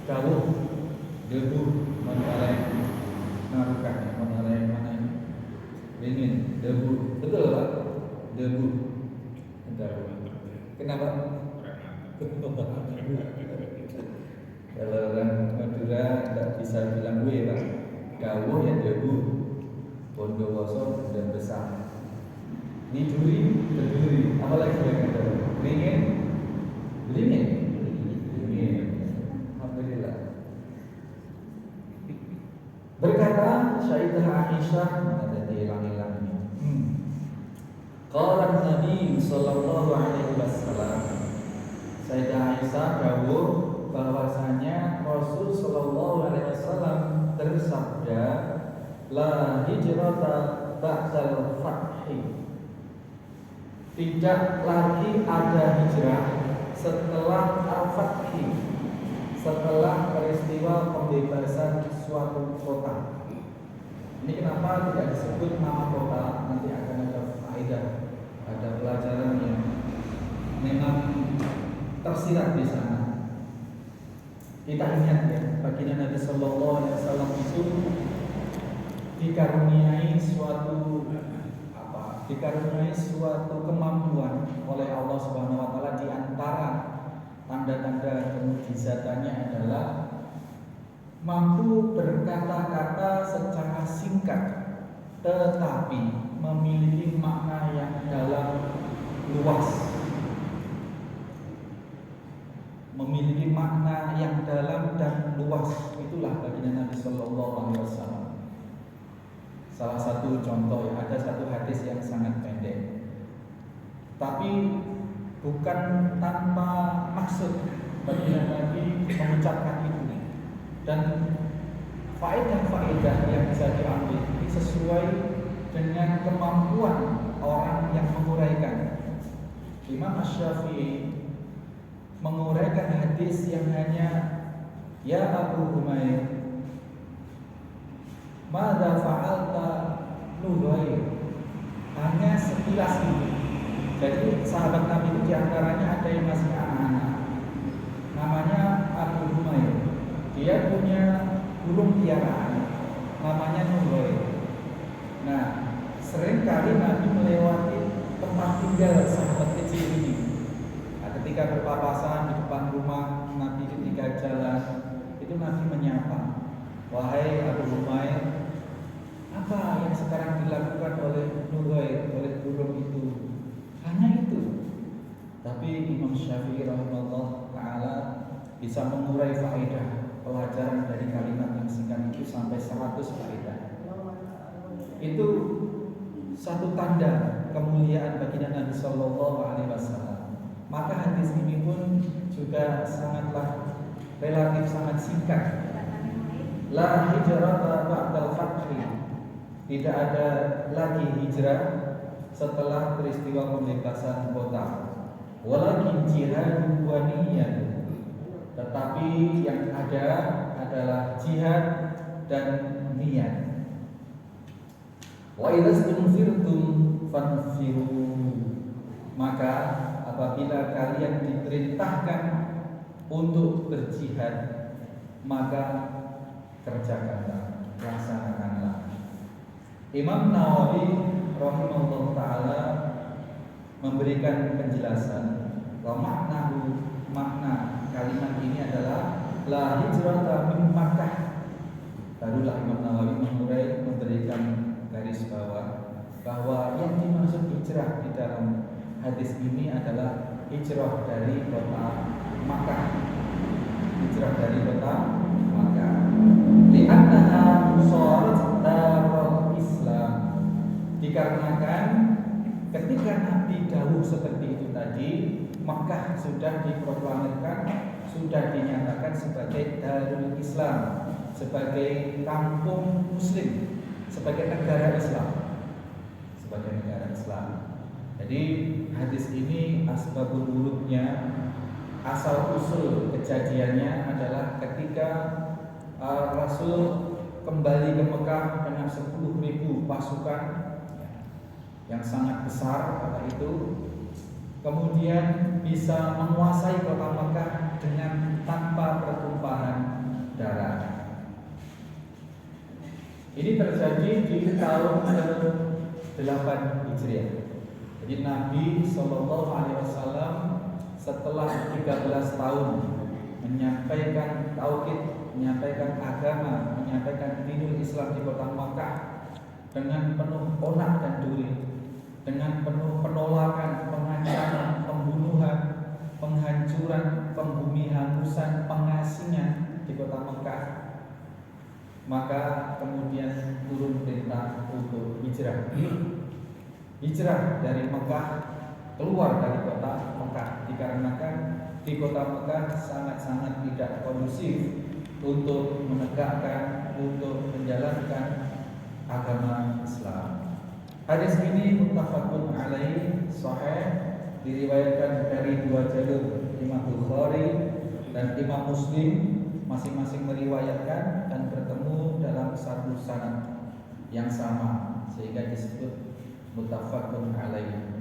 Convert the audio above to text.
dawuh debu menoleh narukan menoleh mana ini ringin debu betul Pak debu kenapa kalau orang Madura tidak bisa bilang gue Pak dawuh ya debu Bondowoso dan besar ini duri berduri apalagi yang ada ringin ringin alhamdulillah. Berkata Sayyidah Aisyah ada hilang-hilang ini. Qala Nabi sallallahu alaihi wasallam. Sayyidah Aisyah dawuh bahwasanya Rasul sallallahu alaihi wasallam bersabda la hijrata ba'dal fathi. Tidak lagi ada hijrah setelah al-fathi, setelah peristiwa pembebasan suatu kota. Ini kenapa tidak disebut nama kota? Nanti akan ada faedah, ada pelajaran yang memang tersirat di sana. Kita ingat ya, baginda Nabi Sallallahu Alaihi Wasallam itu dikaruniai suatu kemampuan oleh Allah Subhanahu Wa Taala. Di antara tanda-tanda kemujizatannya adalah mampu berkata-kata secara singkat, tetapi memiliki makna yang dalam luas. Memiliki makna yang dalam dan luas. Itulah baginda Nabi Sallallahu Alaihi Wasallam. Salah satu contoh ya, ada satu hadis yang sangat pendek, tapi bukan tanpa maksud baginda Nabi mengucapkan itu, dan faedah-faedah yang bisa diambil ini sesuai dengan kemampuan orang yang menguraikan. Imam Asy-Syafi'i menguraikan hadis yang hanya ya Abu Humayr Mada fa'alta Nughayr, hanya sekilas itu. Jadi sahabat Nabi itu diantaranya ada yang masih anak-anak, namanya Abu Humayr. Dia punya burung piaraan namanya Nughayr. Nah, seringkali Nabi melewati tempat tinggal sahabat kecil ini. Nah, ketika berpapasan di depan rumah Nabi, ketika jalan itu Nabi menyapa, wahai Abu Humayr, apa yang sekarang dilakukan oleh Nughayr, oleh burung itu? Hanya itu. Tapi Imam Syafi'i rahimahullah ta'ala bisa mengurai faedah pelajaran dari kalimat yang singkat itu sampai 100 faedah. Itu satu tanda kemuliaan baginda Nabi Sallallahu Alaihi Wasallam. Maka hadis ini pun juga sangatlah relatif sangat singkat. La hijrata ba'dal fathi. Tidak ada lagi hijrah setelah peristiwa pembebasan kota. Walakin jihad wa niyyah. Tetapi yang ada adalah jihad dan niat. Wa idastunfirtum fanfiru. Maka apabila kalian diperintahkan untuk berjihad, maka kerjakanlah, laksanakanlah. Imam Nawawi rahimahullah ta'ala memberikan penjelasan bahwa makna kalimat ini adalah la hijrata min Makkah. Barulah Imam Nawawi memberikan garis bawah bahwa yang dimaksud hijrah di dalam hadis ini adalah hijrah dari kota Makkah. Hijrah dari kota Makkah. Li'annaha sharat darul Islam. Dikarenakan ketika Nabi dawuh seperti itu tadi, Makkah sudah diproklamirkan, sudah dinyatakan sebagai darul Islam, sebagai kampung Muslim, sebagai negara Islam, sebagai negara Islam. Jadi hadis ini asbabul wurudnya, asal usul kejadiannya adalah ketika Rasul kembali ke Mekah dengan 10.000 pasukan yang sangat besar kala itu, kemudian bisa menguasai kota Mekah dengan tanpa pertumpahan Ini terjadi di tahun ke-8 Hijriah. Jadi Nabi Shallallahu Alaihi Wasallam setelah 13 tahun menyampaikan tauhid, menyampaikan agama, menyampaikan dinul Islam di kota Makkah dengan penuh onak dan duri, dengan penuh penolakan, pengancaman, pembunuhan, penghancuran, pembumihangusan, pengasingan di kota Makkah. Maka kemudian turun perintah untuk hijrah. Hijrah dari Mekah, keluar dari kota Mekah, dikarenakan di kota Mekah sangat-sangat tidak kondusif untuk menegakkan, untuk menjalankan agama Islam. Hadis ini muttafaqun alaih, sahih, diriwayatkan dari dua jalur, Imam Bukhari dan Imam Muslim, masing-masing meriwayatkan dan bertemu dalam satu sanad yang sama, sehingga disebut muttafaqun alaih.